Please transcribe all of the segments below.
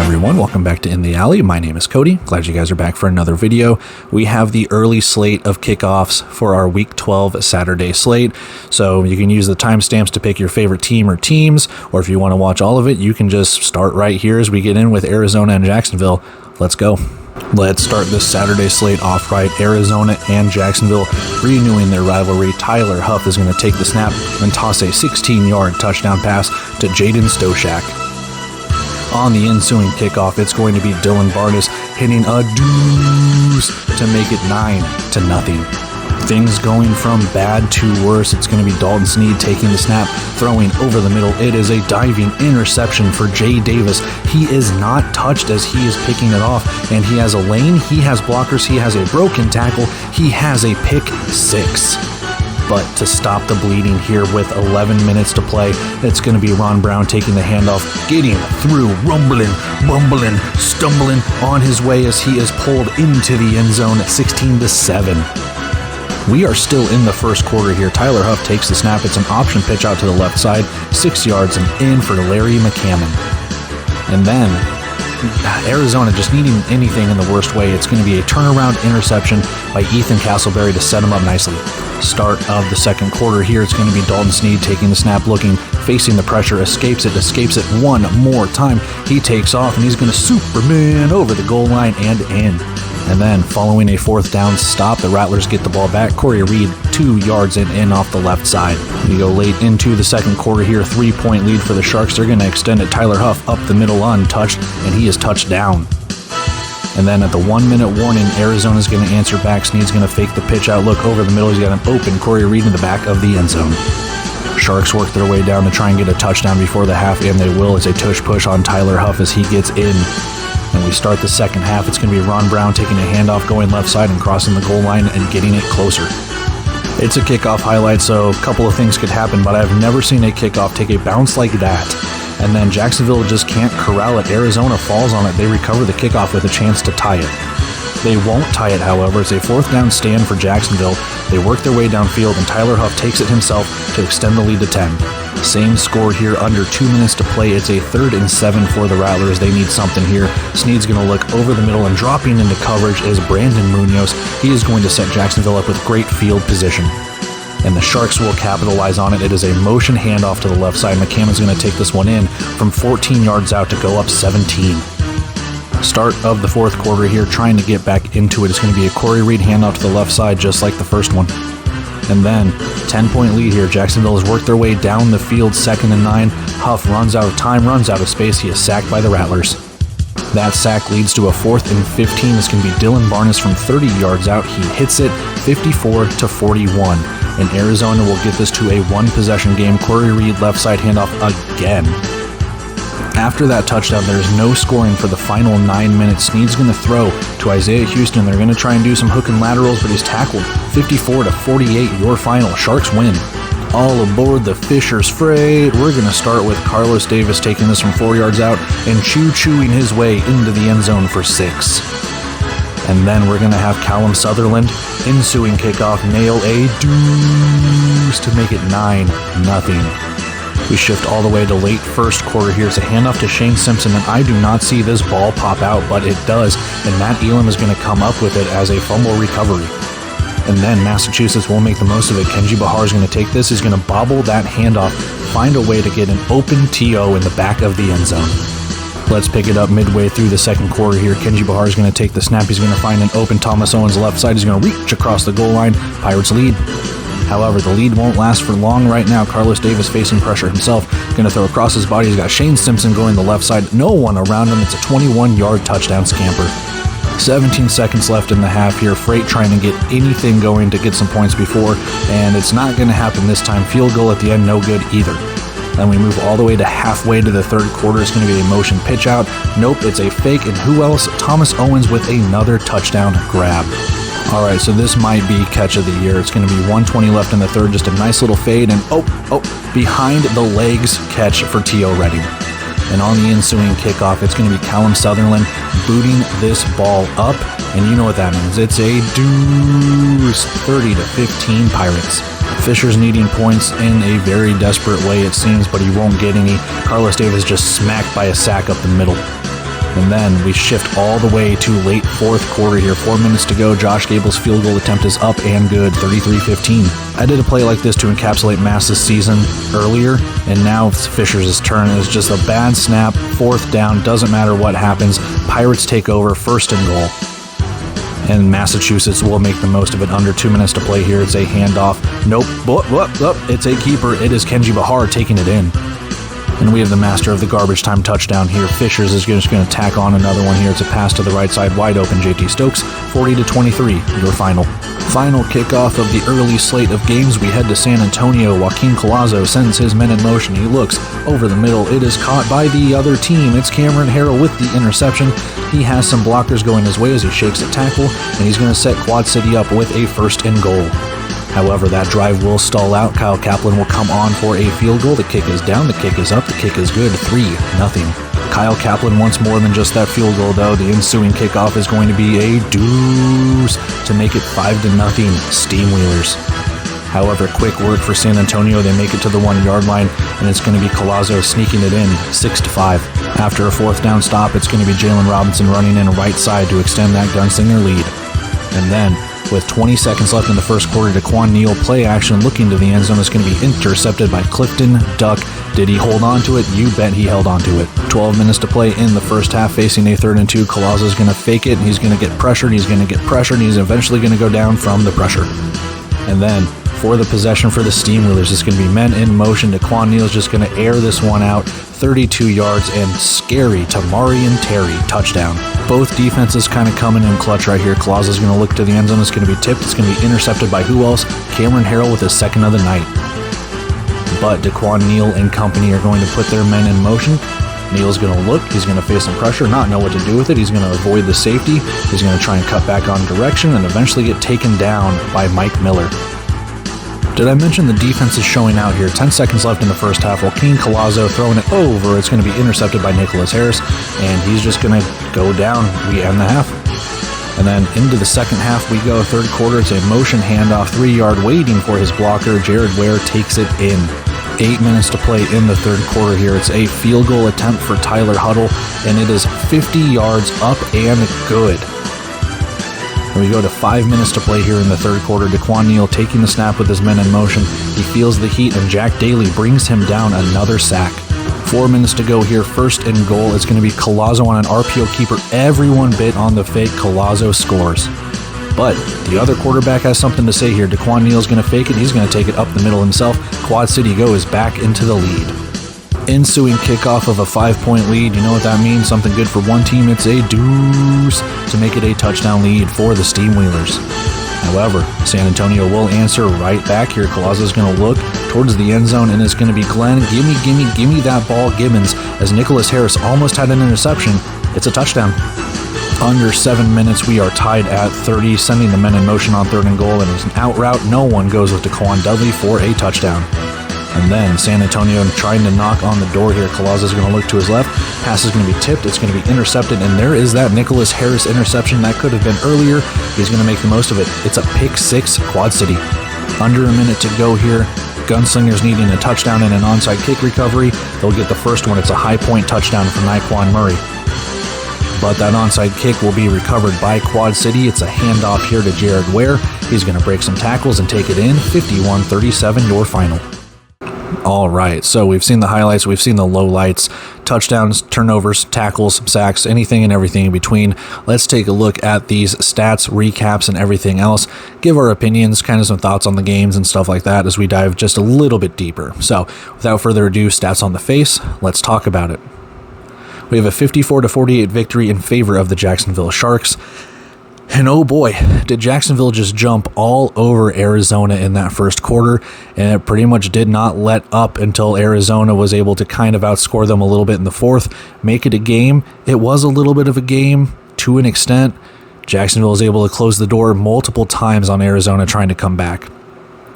everyone, welcome back to In the Alley. My name is Cody. Glad you guys are back for another video. We have the early slate of kickoffs for our Week 12 Saturday slate. So you can use the timestamps to pick your favorite team or teams, or if you want to watch all of it, you can just start right here as we get in with Arizona and Jacksonville. Let's go. Let's start this Saturday slate off right. Arizona and Jacksonville renewing their rivalry. Tyler Huff is going to take the snap and toss a 16-yard touchdown pass to Jaden Stoshak. On the ensuing kickoff, it's going to be Dylan Barnes hitting a deuce to make it 9-0. Things going from bad to worse. It's going to be Dalton Snead taking the snap, throwing over the middle. It is a diving interception for Jay Davis. He is not touched as he is picking it off, and he has a lane, he has blockers, he has a broken tackle, he has a pick six. But to stop the bleeding here with 11 minutes to play, it's going to be Ron Brown taking the handoff, getting through, rumbling, bumbling, stumbling on his way as he is pulled into the end zone at 16-7. We are still in the first quarter here. Tyler Huff takes the snap. It's an option pitch out to the left side, 6 yards and in for Larry McCammon. And then Arizona just needing anything in the worst way. It's going to be a turnaround interception by Ethan Castleberry to set him up nicely. Start of the second quarter here. It's going to be Dalton Snead taking the snap, looking, facing the pressure, escapes it one more time. He takes off and he's going to Superman over the goal line and in. And then following a fourth down stop, the Rattlers get the ball back. Corey Reed 2 yards and in off the left side. We go late into the second quarter here. 3-point lead for the Sharks. They're going to extend it. Tyler Huff up the middle untouched, and he is touched down. And then at the 1 minute warning, Arizona's going to answer back. Snead's going to fake the pitch out, look over the middle. He's got an open Corey Reed in the back of the end zone. Sharks work their way down to try and get a touchdown before the half, and they will. It's a tush push on Tyler Huff as he gets in. And we start the second half. It's going to be Ron Brown taking a handoff, going left side and crossing the goal line and getting it closer. It's a kickoff highlight, so a couple of things could happen, but I've never seen a kickoff take a bounce like that. And then Jacksonville just can't corral it. Arizona falls on it. They recover the kickoff with a chance to tie it. They won't tie it, however. It's a fourth down stand for Jacksonville. They work their way downfield, and Tyler Huff takes it himself to extend the lead to 10. Same score here, under 2 minutes to play. It's a 3rd and 7 for the Rattlers. They need something here. Snead's going to look over the middle, and dropping into coverage is Brandon Munoz. He is going to set Jacksonville up with great field position. And the Sharks will capitalize on it. It is a motion handoff to the left side. McCammon's going to take this one in from 14 yards out to go up 17. Start of the fourth quarter here, trying to get back into it. It's going to be a Corey Reed handoff to the left side, just like the first one. And then 10-point lead here. Jacksonville has worked their way down the field, 2nd and 9. Huff runs out of time, runs out of space. He is sacked by the Rattlers. That sack leads to a 4th and 15. It's going to be Dylan Barnes from 30 yards out. He hits it 54-41. And Arizona will get this to a one-possession game. Corey Reed left side handoff again. After that touchdown, there's no scoring for the final 9 minutes. Snead's going to throw to Isaiah Houston. They're going to try and do some hook and laterals, but he's tackled. 54-48, your final. Sharks win. All aboard the Fisher's Freight. We're going to start with Carlos Davis taking this from 4 yards out and choo-chooing his way into the end zone for 6. And then we're going to have Callum Sutherland, ensuing kickoff, nail a deuce to make it 9-0. We shift all the way to late first quarter here. It's a handoff to Shane Simpson, and I do not see this ball pop out, but it does. And Matt Elam is going to come up with it as a fumble recovery. And then Massachusetts will make the most of it. Kenji Bahar is going to take this. He's going to bobble that handoff, find a way to get an open TO in the back of the end zone. Let's pick it up midway through the second quarter here. Kenji Bahar is going to take the snap. He's going to find an open Thomas Owens left side. He's going to reach across the goal line. Pirates lead. However, the lead won't last for long right now. Carlos Davis facing pressure himself. Going to throw across his body. He's got Shane Simpson going the left side. No one around him. It's a 21-yard touchdown scamper. 17 seconds left in the half here. Freight trying to get anything going to get some points before, and it's not going to happen this time. Field goal at the end, no good either. Then we move all the way to halfway to the third quarter. It's going to be a motion pitch out. Nope, it's a fake. And who else? Thomas Owens with another touchdown grab. All right, so this might be catch of the year. It's going to be 1:20 left in the third. Just a nice little fade. And behind the legs catch for T.O. Redding. And on the ensuing kickoff, it's going to be Callum Sutherland booting this ball up. And you know what that means. It's a deuce, 30-15 Pirates. Fisher's needing points in a very desperate way, it seems, but he won't get any. Carlos Davis just smacked by a sack up the middle. And then we shift all the way to late fourth quarter here. 4 minutes to go. Josh Gable's field goal attempt is up and good, 33-15. I did a play like this to encapsulate Mass's season earlier, and now it's Fisher's turn. It's just a bad snap, fourth down, doesn't matter what happens. Pirates take over, first and goal. And Massachusetts will make the most of it. Under 2 minutes to play here. It's a handoff. Nope. It's a keeper. It is Kenji Bahar taking it in. And we have the master of the garbage time touchdown here. Fishers is just going to tack on another one here. It's a pass to the right side, wide open. JT Stokes, 40-23, your final. Final kickoff of the early slate of games. We head to San Antonio. Joaquin Collazo sends his men in motion. He looks over the middle. It is caught by the other team. It's Cameron Harrell with the interception. He has some blockers going his way as he shakes a tackle, and he's going to set Quad City up with a first and goal. However, that drive will stall out. Kyle Kaplan will come on for a field goal. The kick is down, the kick is up, the kick is good, 3-0. Kyle Kaplan wants more than just that field goal, though. The ensuing kickoff is going to be a deuce to make it 5-0 Steamwheelers. However, quick work for San Antonio. They make it to the 1 yard line, and it's going to be Collazo sneaking it in, 6-5. After a fourth down stop, it's going to be Jalen Robinson running in right side to extend that Gunslinger lead. And then, with 20 seconds left in the first quarter, Daquan Neal play action looking to the end zone is going to be intercepted by Clifton Duck. Did he hold on to it? You bet he held on to it. 12 minutes to play in the first half, facing a 3rd and 2. Collazo is going to fake it, and he's going to get pressured, and he's eventually going to go down from the pressure. And then, for the possession for the Steamwheelers, it's going to be men in motion. Daquan Neal is just going to air this one out, 32 yards, and scary to Marion Terry, touchdown. Both defenses kind of coming in clutch right here. Collazo is going to look to the end zone. It's going to be tipped. It's going to be intercepted by who else? Cameron Harrell with his second of the night. But Daquan Neal and company are going to put their men in motion. Neal's going to look. He's going to face some pressure, not know what to do with it. He's going to avoid the safety. He's going to try and cut back on direction and eventually get taken down by Mike Miller. Did I mention the defense is showing out here? 10 seconds left in the first half. Joaquin Collazo throwing it over. It's going to be intercepted by Nicholas Harris, and he's just going to go down. We end the half. And then into the second half we go. Third quarter, it's a motion handoff, 3 yard waiting for his blocker. Jared Ware takes it in. 8 minutes to play in the third quarter here. It's a field goal attempt for Tyler Huddle, and it is 50 yards up and good. And we go to 5 minutes to play here in the third quarter. Daquan Neal taking the snap with his men in motion. He feels the heat, and Jack Daly brings him down, another sack. 4 minutes to go here, first and goal. It's going to be Collazo on an RPO keeper. Everyone bit on the fake. Collazo scores. But the other quarterback has something to say here. Daquan Neal's going to fake it. He's going to take it up the middle himself. Quad City goes back into the lead. Ensuing kickoff of a 5-point lead. You know what that means? Something good for one team. It's a deuce to make it a touchdown lead for the Steamwheelers. However, San Antonio will answer right back here. Collazo's going to look towards the end zone, and it's going to be Glenn. Gimme that ball, Gibbons. As Nicholas Harris almost had an interception, it's a touchdown. Under 7 minutes, we are tied at 30, sending the men in motion on third and goal, and it's an out route. No one goes with Daquan Dudley for a touchdown. And then San Antonio trying to knock on the door here. Collazo's going to look to his left. Pass is going to be tipped. It's going to be intercepted. And there is that Nicholas Harris interception. That could have been earlier. He's going to make the most of it. It's a pick six, Quad City. Under a minute to go here. Gunslingers needing a touchdown and an onside kick recovery. They'll get the first one. It's a high-point touchdown from Naquan Murray. But that onside kick will be recovered by Quad City. It's a handoff here to Jared Ware. He's going to break some tackles and take it in. 51-37, your final. All right, so we've seen the highlights, we've seen the lowlights, touchdowns, turnovers, tackles, sacks, anything and everything in between. Let's take a look at these stats, recaps, and everything else. Give our opinions, kind of some thoughts on the games and stuff like that as we dive just a little bit deeper. So, without further ado, stats on the face, let's talk about it. We have a 54-48 victory in favor of the Jacksonville Sharks. And oh boy, did Jacksonville just jump all over Arizona in that first quarter, and it pretty much did not let up until Arizona was able to kind of outscore them a little bit in the fourth, make it a game. It was a little bit of a game to an extent. Jacksonville was able to close the door multiple times on Arizona trying to come back.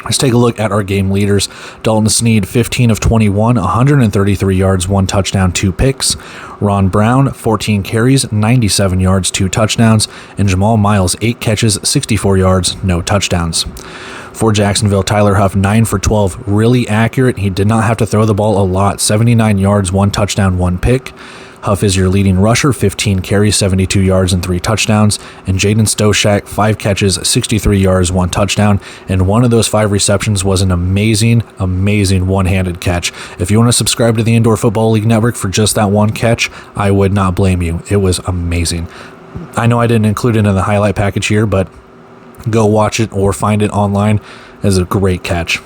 Let's take a look at our game leaders. Dalton Sneed, 15 of 21, 133 yards, 1 touchdown, 2 picks. Ron Brown, 14 carries, 97 yards, 2 touchdowns. And Jamal Miles, 8 catches, 64 yards, no touchdowns. For Jacksonville, Tyler Huff, 9 for 12, really accurate. He did not have to throw the ball a lot, 79 yards, 1 touchdown, 1 pick. Huff is your leading rusher, 15 carries, 72 yards, and 3 touchdowns. And Jaden Stoshak, 5 catches, 63 yards, 1 touchdown. And one of those 5 receptions was an amazing one-handed catch. If you want to subscribe to the Indoor Football League Network for just that one catch, I would not blame you. It was amazing. I know I didn't include it in the highlight package here, but go watch it or find it online. It's a great catch.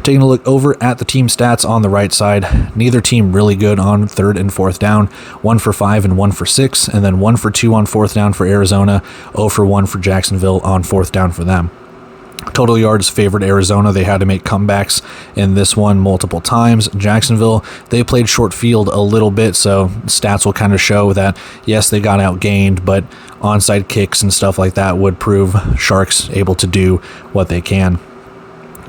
Taking a look over at the team stats on the right side, neither team really good on 3rd and 4th down, 1 for 5 and 1 for 6, and then 1 for 2 on 4th down for Arizona, 0 for 1 for Jacksonville on 4th down for them. Total yards favored Arizona. They had to make comebacks in this one multiple times. Jacksonville, they played short field a little bit, so stats will kind of show that, yes, they got outgained, but onside kicks and stuff like that would prove Sharks able to do what they can.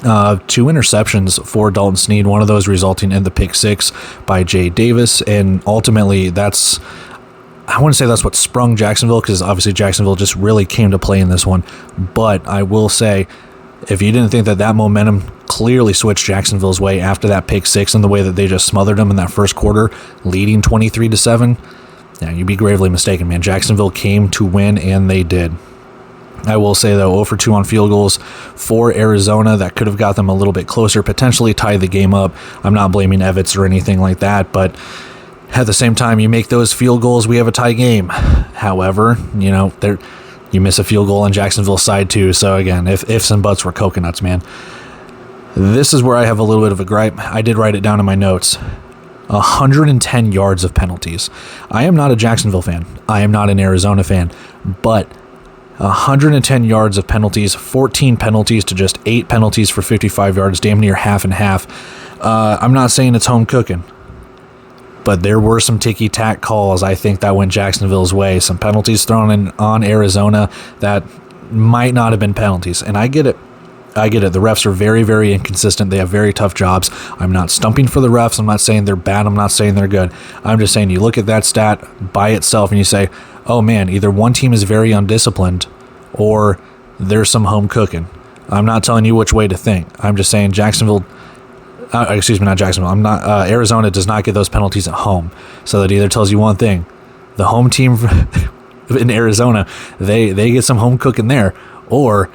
2 interceptions for Dalton Sneed, one of those resulting in the pick 6 by Jay Davis, and ultimately I wouldn't say that's what sprung Jacksonville, because obviously Jacksonville just really came to play in this one, but I will say, if you didn't think that momentum clearly switched Jacksonville's way after that pick 6 and the way that they just smothered them in that first quarter, leading 23-7, yeah, you'd be gravely mistaken, man. Jacksonville came to win, and they did. I will say, though, 0 for 2 on field goals for Arizona. That could have got them a little bit closer, potentially tied the game up. I'm not blaming Evitz or anything like that, but at the same time, you make those field goals, we have a tie game. However, you miss a field goal on Jacksonville's side too. So again, ifs and buts were coconuts, man. This is where I have a little bit of a gripe. I did write it down in my notes. 110 yards of penalties. I am not a Jacksonville fan. I am not an Arizona fan. But 110 yards of penalties, 14 penalties to just 8 penalties for 55 yards, damn near half and half. I'm not saying it's home cooking, but there were some ticky-tack calls, I think, that went Jacksonville's way. Some penalties thrown in on Arizona that might not have been penalties. And I get it. The refs are very, very inconsistent. They have very tough jobs. I'm not stumping for the refs. I'm not saying they're bad. I'm not saying they're good. I'm just saying you look at that stat by itself and you say, oh man, either one team is very undisciplined or there's some home cooking. I'm not telling you which way to think. I'm just saying Arizona does not get those penalties at home. So that either tells you one thing. The home team in Arizona, they get some home cooking there, or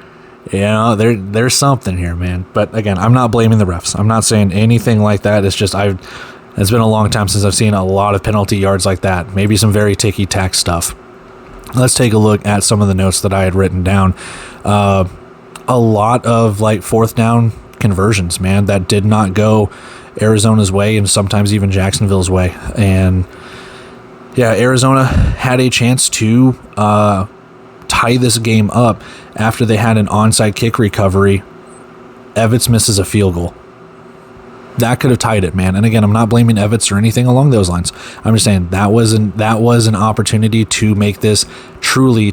there's something here, man. But again, I'm not blaming the refs. I'm not saying anything like that. It's just it's been a long time since I've seen a lot of penalty yards like that. Maybe some very ticky-tack stuff. Let's take a look at some of the notes that I had written down. A lot of 4th down conversions, man, that did not go Arizona's way and sometimes even Jacksonville's way. And yeah, Arizona had a chance to tie this game up after they had an onside kick recovery. Evitz misses a field goal. That could have tied it, man. And again, I'm not blaming Evitz or anything along those lines. I'm just saying that was an opportunity to make this truly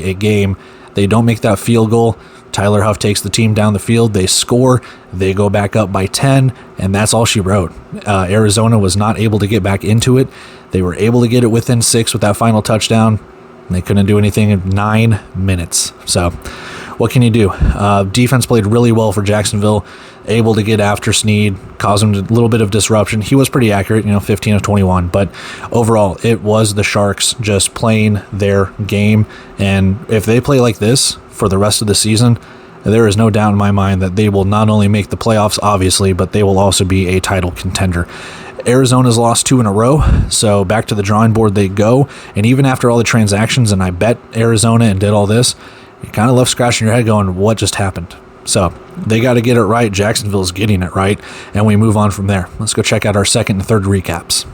a game. They don't make that field goal. Tyler Huff takes the team down the field. They score. They go back up by 10, and that's all she wrote. Arizona was not able to get back into it. They were able to get it within 6 with that final touchdown. They couldn't do anything in 9 minutes. So what can you do? Defense played really well for Jacksonville, able to get after Sneed, cause him a little bit of disruption. He was pretty accurate, 15 of 21. But overall, it was the Sharks just playing their game. And if they play like this for the rest of the season, there is no doubt in my mind that they will not only make the playoffs, obviously, but they will also be a title contender. Arizona's lost 2 in a row, so back to the drawing board they go. And even after all the transactions, and I bet Arizona and did all this, you kind of left scratching your head going, what just happened? So they got to get it right. Jacksonville's getting it right, and we move on from there. Let's go check out our second and third recaps.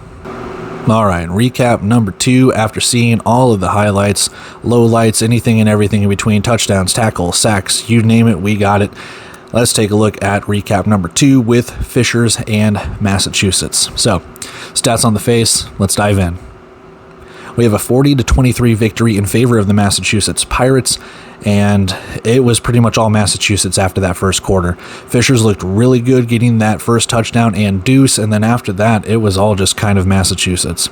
All right, recap number 2, after seeing all of the highlights, lowlights, anything and everything in between, touchdowns, tackles, sacks, you name it, we got it. Let's take a look at recap number 2 with Fishers and Massachusetts. So, stats on the face, let's dive in. We have a 40-23 victory in favor of the Massachusetts Pirates, and it was pretty much all Massachusetts after that first quarter. Fishers looked really good getting that first touchdown and deuce, and then after that, it was all just kind of Massachusetts.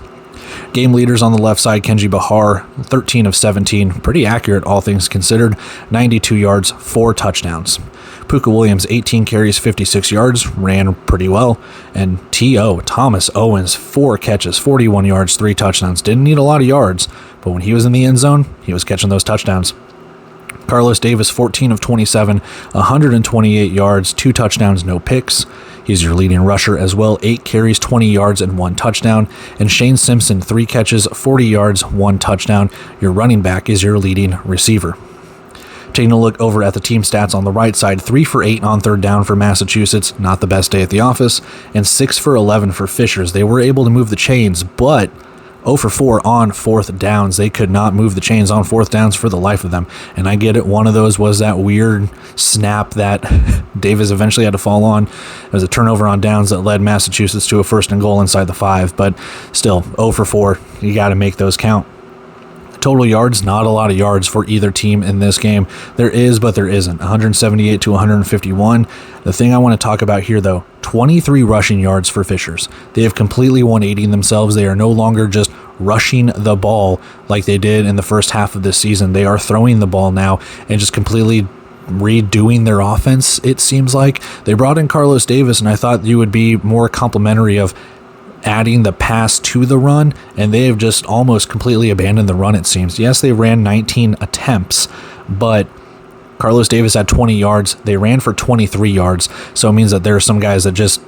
Game leaders on the left side, Kenji Bahar, 13 of 17, pretty accurate all things considered, 92 yards, 4 touchdowns. Puka Williams, 18 carries, 56 yards, ran pretty well. And T.O., Thomas Owens, 4 catches, 41 yards, 3 touchdowns. Didn't need a lot of yards, but when he was in the end zone, he was catching those touchdowns. Carlos Davis, 14 of 27, 128 yards, 2 touchdowns, no picks. He's your leading rusher as well, 8 carries, 20 yards, and 1 touchdown. And Shane Simpson, 3 catches, 40 yards, 1 touchdown. Your running back is your leading receiver. Taking a look over at the team stats on the right side, 3 for 8 on third down for Massachusetts, not the best day at the office, and 6 for 11 for Fishers. They were able to move the chains, but 0 for 4 on fourth downs. They could not move the chains on fourth downs for the life of them. And I get it. One of those was that weird snap that Davis eventually had to fall on. It was a turnover on downs that led Massachusetts to a 1st and goal inside the 5. But still, 0 for 4. You got to make those count. Total yards, not a lot of yards for either team in this game. There is, but there isn't. 178 to 151. The thing I want to talk about here, though, 23 rushing yards for Fishers. They have completely 180 themselves. They are no longer just rushing the ball like they did in the first half of this season. They are throwing the ball now and just completely redoing their offense, it seems like. They brought in Carlos Davis, and I thought you would be more complimentary of adding the pass to the run, and they have just almost completely abandoned the run, it seems. Yes, they ran 19 attempts, but Carlos Davis had 20 yards. They ran for 23 yards, so it means that there are some guys that just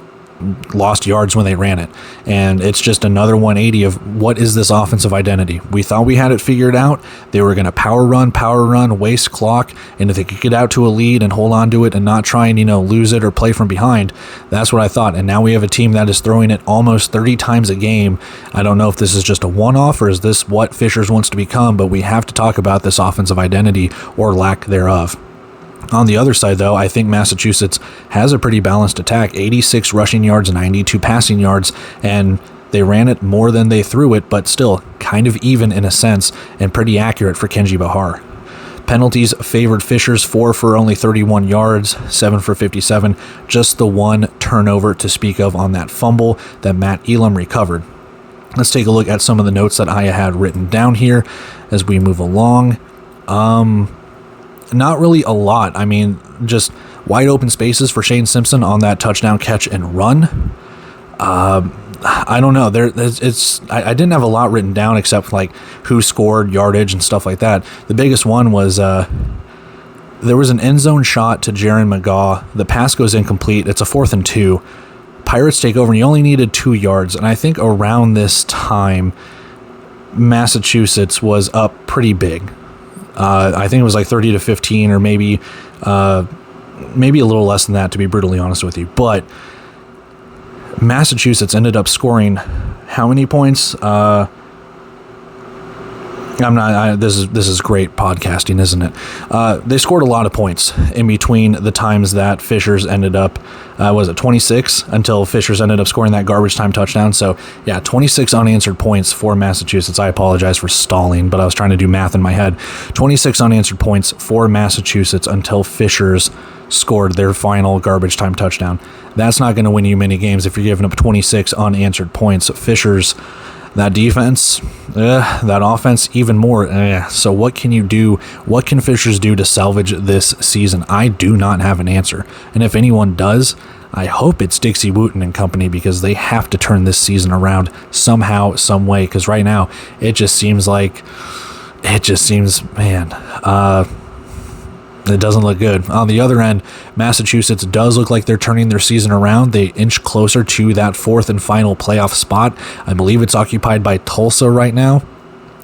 lost yards when they ran it. And it's just another 180 of what is this offensive identity? We thought we had it figured out. They were going to power run, waste clock, and if they could get out to a lead and hold on to it and not try and, lose it or play from behind, that's what I thought. And now we have a team that is throwing it almost 30 times a game. I don't know if this is just a one-off or is this what Fishers wants to become, but we have to talk about this offensive identity or lack thereof. On the other side, though, I think Massachusetts has a pretty balanced attack, 86 rushing yards, 92 passing yards, and they ran it more than they threw it, but still kind of even in a sense and pretty accurate for Kenji Bahar. Penalties favored Fishers, 4 for only 31 yards, 7 for 57, just the one turnover to speak of on that fumble that Matt Elam recovered. Let's take a look at some of the notes that I had written down here as we move along. Not really a lot. I mean, just wide open spaces for Shane Simpson on that touchdown catch and run. I don't know. I didn't have a lot written down except like who scored, yardage, and stuff like that. The biggest one was there was an end zone shot to Jaron McGaw. The pass goes incomplete. It's a 4th and 2. Pirates take over, and you only needed 2 yards. And I think around this time, Massachusetts was up pretty big. I think it was like 30 to 15 or maybe a little less than that, to be brutally honest with you. But Massachusetts ended up scoring how many points? This is great podcasting, isn't it? They scored a lot of points in between the times that Fishers ended up, was it 26 until Fishers ended up scoring that garbage time touchdown. So yeah, 26 unanswered points for Massachusetts. I apologize for stalling, but I was trying to do math in my head. 26 unanswered points for Massachusetts until Fishers scored their final garbage time touchdown. That's not going to win you many games if you're giving up 26 unanswered points. Fishers, that defense, that offense, even more. So what can you do? What can Fishers do to salvage this season? I do not have an answer. And if anyone does, I hope it's Dixie Wooten and company, because they have to turn this season around somehow, some way. Because right now, it just seems, man, it doesn't look good. On the other end, Massachusetts does look like they're turning their season around. They inch closer to that 4th and final playoff spot. I believe it's occupied by Tulsa right now.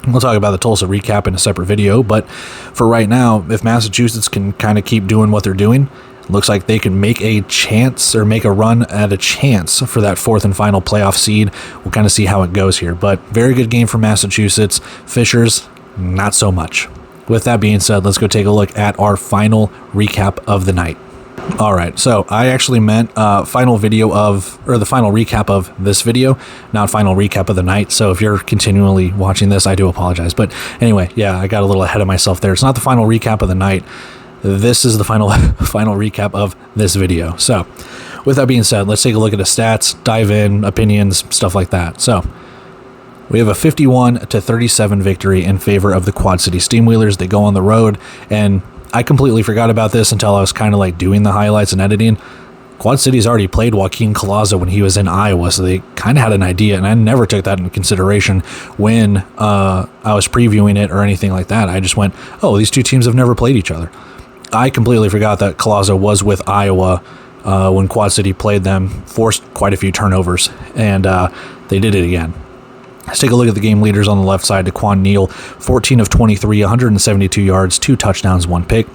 We'll talk about the Tulsa recap in a separate video, but for right now, if Massachusetts can kind of keep doing what they're doing, it looks like they can make a chance or make a run at a chance for that 4th and final playoff seed. We'll kind of see how it goes here, but very good game for Massachusetts. Fishers, not so much. With that being said, let's go take a look at our final recap of the night. All right, so I actually meant the final recap of this video, not final recap of the night. So if you're continually watching this, I do apologize. But anyway, yeah, I got a little ahead of myself there. It's not the final recap of the night. This is the final recap of this video. So with that being said, let's take a look at the stats, dive in, opinions, stuff like that. So we have a 51-37 victory in favor of the Quad City Steamwheelers. They go on the road, and I completely forgot about this until I was kind of like doing the highlights and editing. Quad City's already played Joaquin Collazo when he was in Iowa, so they kind of had an idea, and I never took that into consideration when I was previewing it or anything like that. I just went, oh, these two teams have never played each other. I completely forgot that Collazo was with Iowa when Quad City played them, forced quite a few turnovers, and they did it again. Let's take a look at the game leaders on the left side. Daquan Neal, 14 of 23, 172 yards, 2 touchdowns, 1 pick.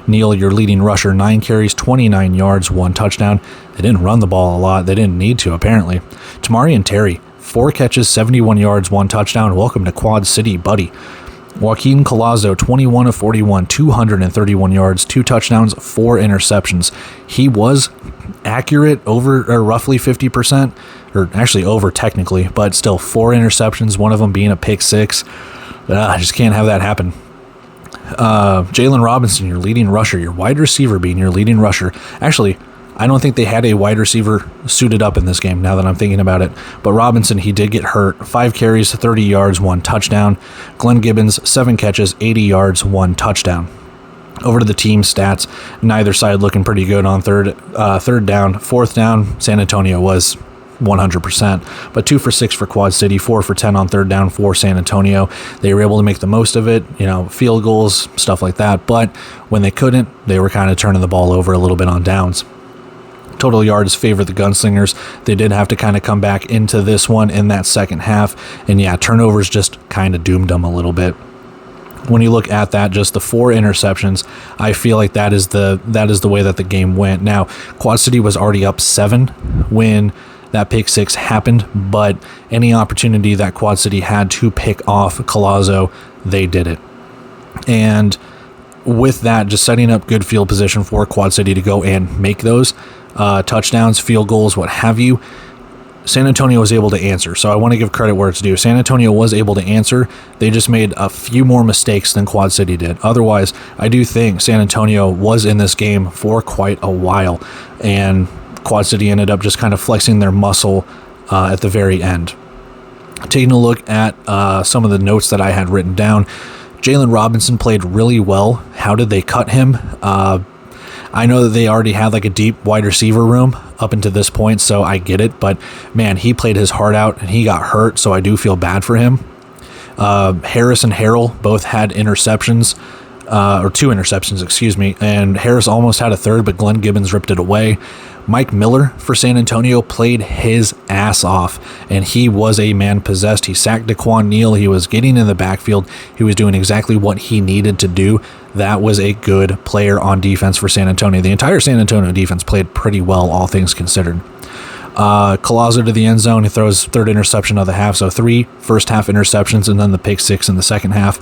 Neal, your leading rusher, 9 carries, 29 yards, 1 touchdown. They didn't run the ball a lot. They didn't need to, apparently. Tamarian Terry, 4 catches, 71 yards, 1 touchdown. Welcome to Quad City, buddy. Joaquin Collazo, 21 of 41, 231 yards, 2 touchdowns, 4 interceptions. He was accurate over or roughly 50%, or actually over technically, but still 4 interceptions, one of them being a pick 6. I just can't have that happen. Jalen Robinson, your leading rusher, your wide receiver being your leading rusher. Actually, I don't think they had a wide receiver suited up in this game now that I'm thinking about it. But Robinson, he did get hurt. 5 carries, 30 yards, 1 touchdown. Glenn Gibbons, 7 catches, 80 yards, 1 touchdown. Over to the team stats, neither side looking pretty good on third down. Fourth down, San Antonio was 100%, but 2 for 6 for Quad City, 4 for 10 on third down for San Antonio. They were able to make the most of it, field goals, stuff like that. But when they couldn't, they were kind of turning the ball over a little bit on downs. Total yards favor the Gunslingers. They did have to kind of come back into this one in that second half. And yeah, turnovers just kind of doomed them a little bit. When you look at that, just the 4 interceptions, I feel like that is the way that the game went. Now, Quad City was already up 7 when that pick 6 happened, but any opportunity that Quad City had to pick off Collazo, they did it. And with that, just setting up good field position for Quad City to go and make those touchdowns, field goals, what have you, San Antonio was able to answer. So I want to give credit where it's due. San Antonio was able to answer. They just made a few more mistakes than Quad City did. Otherwise, I do think San Antonio was in this game for quite a while, and Quad City ended up just kind of flexing their muscle at the very end. Taking a look at some of the notes that I had written down, Jalen Robinson played really well. How did they cut him? I know that they already had like a deep wide receiver room up until this point, so I get it. But man, he played his heart out and he got hurt, so I do feel bad for him. Harris and Harrell both had interceptions, or 2 interceptions, excuse me. And Harris almost had a third, but Glenn Gibbons ripped it away. Mike Miller for San Antonio played his ass off, and he was a man possessed. He sacked Daquan Neal. He was getting in the backfield. He was doing exactly what he needed to do. That was a good player on defense for San Antonio. The entire San Antonio defense played pretty well, all things considered. Collazo to the end zone. He throws 3rd interception of the half, so 3 first half interceptions and then the pick 6 in the second half.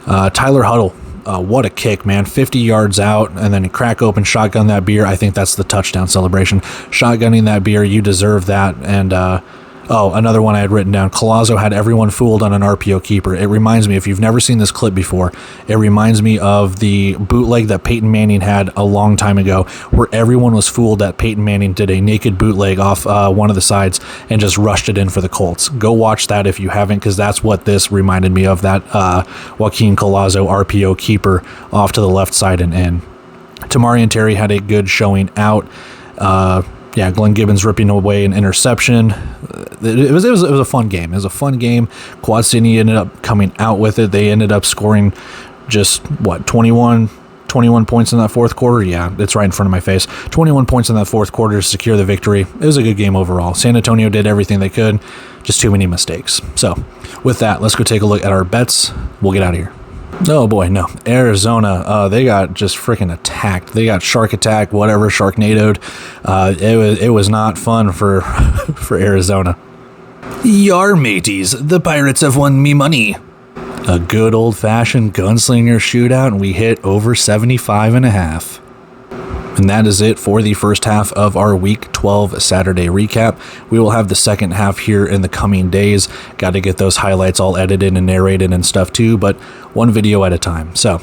Tyler Huddle. What a kick, man. 50 yards out, and then crack open, shotgun that beer. I think that's the touchdown celebration. Shotgunning that beer, you deserve that. And, another one I had written down. Collazo had everyone fooled on an RPO keeper. It reminds me, if you've never seen this clip before, it reminds me of the bootleg that Peyton Manning had a long time ago, where everyone was fooled that Peyton Manning did a naked bootleg off one of the sides and just rushed it in for the Colts. Go watch that if you haven't, because that's what this reminded me of, that Joaquin Collazo RPO keeper off to the left side and in. Tamarian Terry had a good showing out. Glenn Gibbons ripping away an interception. It was a fun game. It was a fun game. Quad City ended up coming out with it. They ended up scoring just, 21 points in that fourth quarter? Yeah, it's right in front of my face. 21 points in that fourth quarter to secure the victory. It was a good game overall. San Antonio did everything they could. Just too many mistakes. So, with that, let's go take a look at our bets. We'll get out of here. Oh boy, no. Arizona, they got just freaking attacked. They got shark attack, whatever, Sharknadoed. It was not fun for for Arizona. Yar mateys, the Pirates have won me money. A good old-fashioned gunslinger shootout, and we hit over 75.5. And that is it for the first half of our Week 12 Saturday recap. We will have the second half here in the coming days. Got to get those highlights all edited and narrated and stuff too, but one video at a time. So,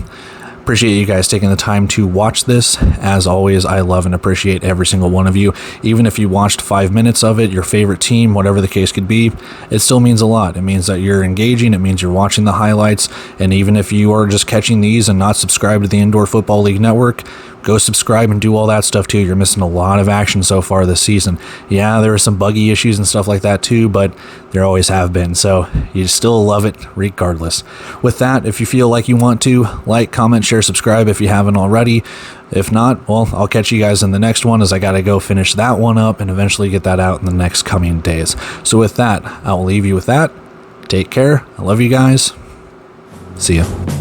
Appreciate you guys taking the time to watch this. As always, I love and appreciate every single one of you. Even if you watched 5 minutes of it, your favorite team, whatever the case could be, it still means a lot. It means that you're engaging. It means you're watching the highlights. And even if you are just catching these and not subscribed to the Indoor Football League Network, go subscribe and do all that stuff too. You're missing a lot of action so far this season. Yeah, there are some buggy issues and stuff like that too, but there always have been. So you still love it regardless. With that, if you feel like you want to, like, comment, share, subscribe if you haven't already. If not, well, I'll catch you guys in the next one, as I got to go finish that one up and eventually get that out in the next coming days. So with that, I'll leave you with that. Take care. I love you guys. See ya.